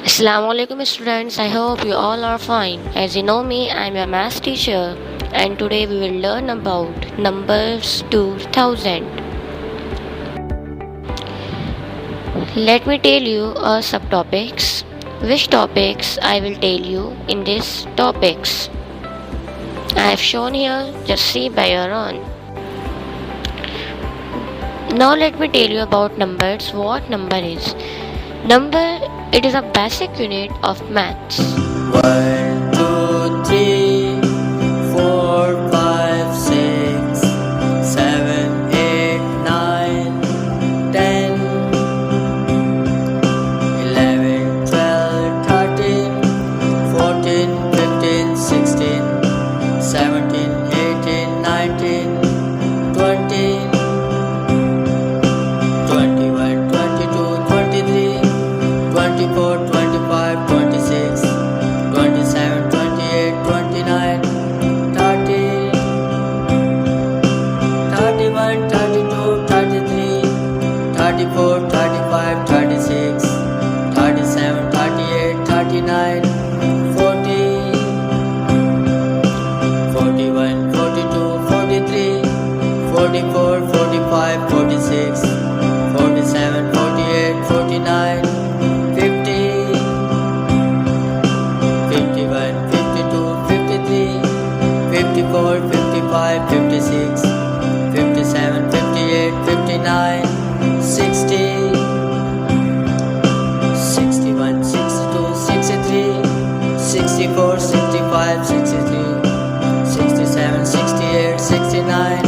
Assalamualaikum students, I hope you all are fine. As you know me, I am a math teacher and today we will learn about numbers to 1000. Let me tell you subtopics. Which topics I will tell you in these topics. I have shown here, just see by your own. Now let me tell you about numbers. What number is? Number, it is a basic unit of maths. 1, 2, 3, 4, 5, 6, 7, 8, 9, 10, 11, 12, 13, 14, 15, 16, 17, 18, 19, 20, 21, 22, 23, 24, 25, 26, 27, 28, 29, 30, 31, 32, 33, 34, 35, 36, 37, 38, 39, 40, 41, 42, 43, 44, 45, 46, 47, 48, 49, 50, 51, 52, 53, 54, 55, 56, 57, 58, 59, 60, 61, 62, 63, 64, 65, 63, 67, 68, 69,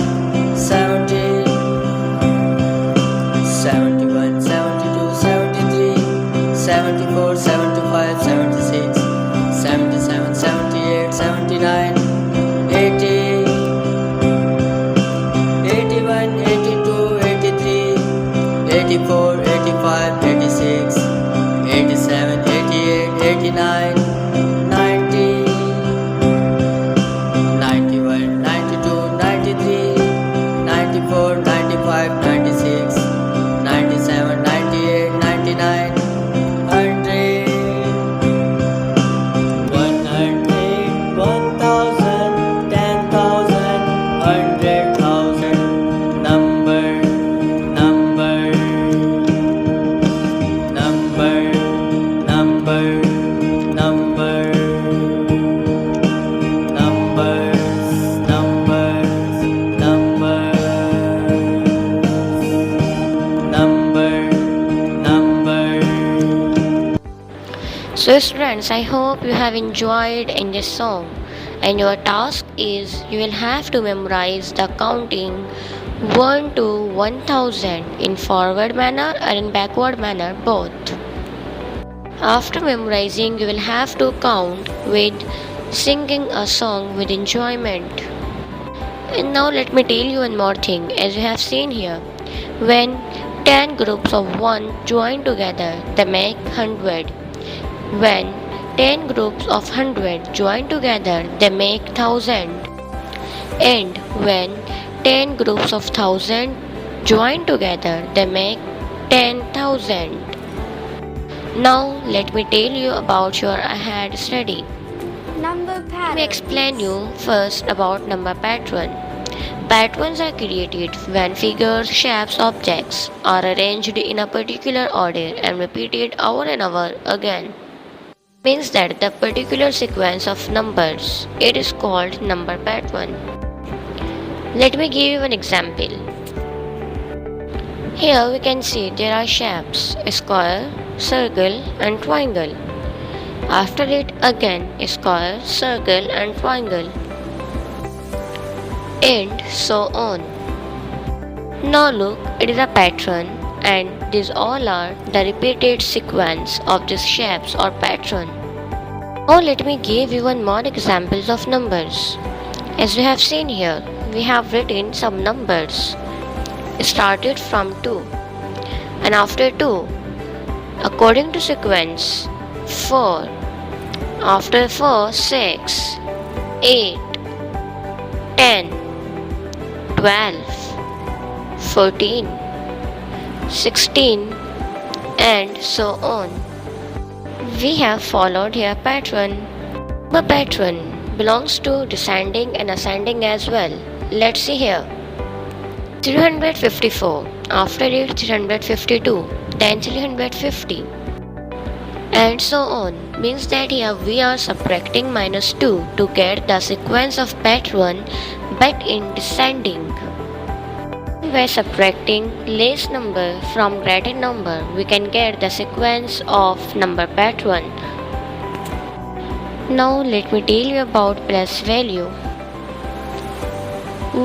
70, 71, 72, 73, 74, 75, 76, 77, 78, 79, 80, 81, 82, 83, 84, 85, 86, 87, 88, 89, 90, 91, 92, 93, 94, 95, 96, 97, 98, 99, 100, 100, 1000, 10,000, 100,000, number, number, number, number, number, numbers, numbers, numbers, number. So students, I hope you have enjoyed in this song and your task is you will have to memorize the counting 1 to 1000 in forward manner and in backward manner both. After memorizing, you will have to count with singing a song with enjoyment. And now let me tell you one more thing. As you have seen here, when 10 groups of 1 join together, they make 100. When 10 groups of 100 join together, they make 1000. And when 10 groups of 1000 join together, they make 10,000. Now let me tell you about your ahead study. Number patterns. Let me explain you first about number pattern. Patterns are created when figures, shapes, objects are arranged in a particular order and repeated over and over again. Means that the particular sequence of numbers, it is called number pattern. Let me give you an example. Here we can see there are shapes, square, circle and triangle. After it again square, circle and triangle. And so on. Now look, it is a pattern and these all are the repeated sequence of these shapes or pattern. Now let me give you one more examples of numbers. As we have seen here, we have written some numbers. Started from 2 and after 2, according to sequence, 4, after 4, 6, 8, 10, 12, 14, 16, and so on. We have followed here pattern. The pattern belongs to descending and ascending as well. Let's see here. 354, after it 352, then 350, and so on. Means that here we are subtracting -2 to get the sequence of pattern, but in descending. By subtracting less number from greater number, we can get the sequence of number pattern. Now let me tell you about place value.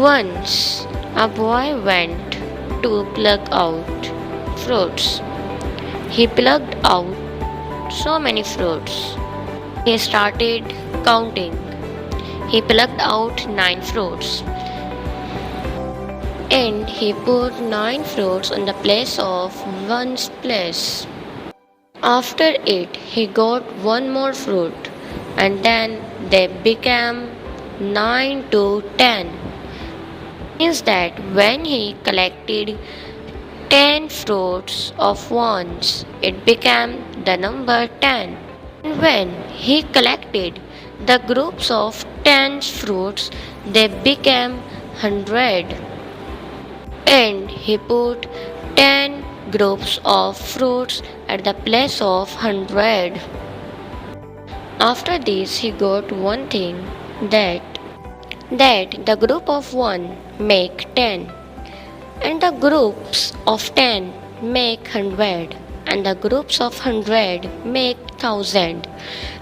Once a boy went to pluck out fruits. He plucked out so many fruits. He started counting. He plucked out 9 fruits. And he put 9 fruits on the place of one's place. After it, he got one more fruit, and then they became 9 to 10. Means that when he collected 10 fruits of ones, it became the number 10. And when he collected the groups of 10 fruits, they became 100. And he put 10 groups of fruits at the place of 100. After this, he got one thing, that the group of 1 make 10, and the groups of 10 make 100, and the groups of 100 make 1000,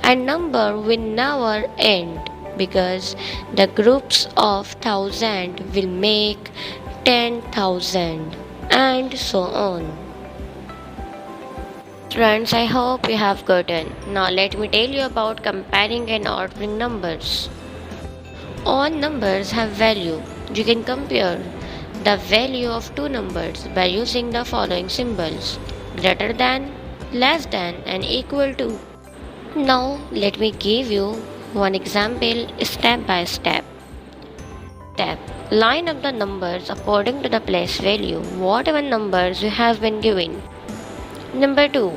and number will never end, because the groups of 1000 will make 10,000, and so on. Friends, I hope you have gotten. Now let me tell you about comparing and ordering numbers. All numbers have value. You can compare the value of two numbers by using the following symbols: greater than, less than, and equal to. Now let me give you one example step by step. Line up the numbers according to the place value, whatever numbers you have been given. Number 2.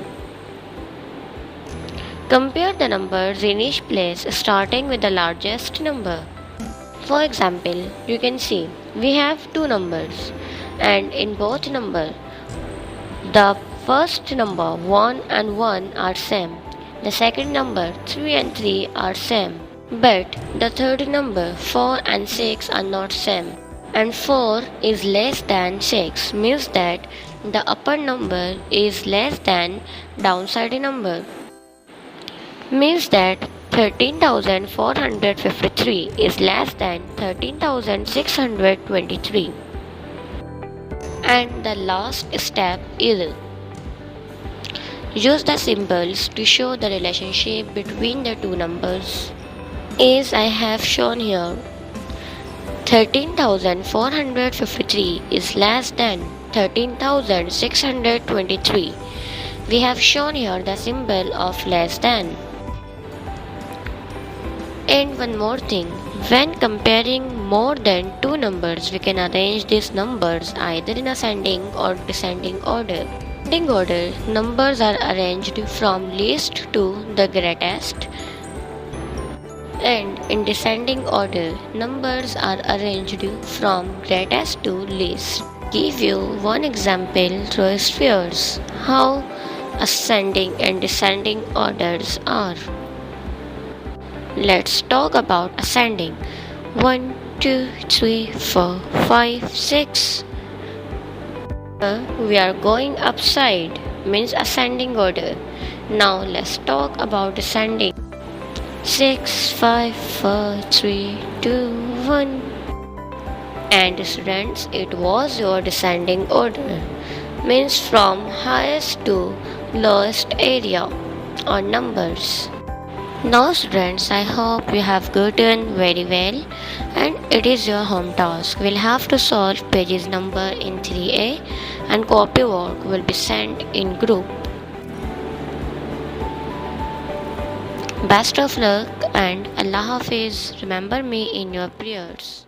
Compare the numbers in each place starting with the largest number. For example, you can see we have two numbers, and in both numbers, the first number 1 and 1 are same. The second number 3 and 3 are same. But the third number 4 and 6 are not same, and 4 is less than 6, means that the upper number is less than downside number. Means that 13,453 is less than 13,623. And the last step is use the symbols to show the relationship between the two numbers. As I have shown here, 13,453 is less than 13,623. We have shown here the symbol of less than. And one more thing, when comparing more than two numbers, we can arrange these numbers either in ascending or descending order. In ascending order, numbers are arranged from least to the greatest, and in descending order, numbers are arranged from greatest to least. Give you one example through spheres, how ascending and descending orders are. Let's talk about ascending. 1, 2, 3, 4, 5, 6. We are going upside, means ascending order. Now let's talk about descending. 6, 5, 4, 3, 2, 1. And students, it was your descending order, means from highest to lowest area or numbers. Now students, I hope you have gotten very well, and it is your home task. We'll have to solve pages number in 3A, and copy work will be sent in group. Best of luck and Allah Hafiz. Remember me in your prayers.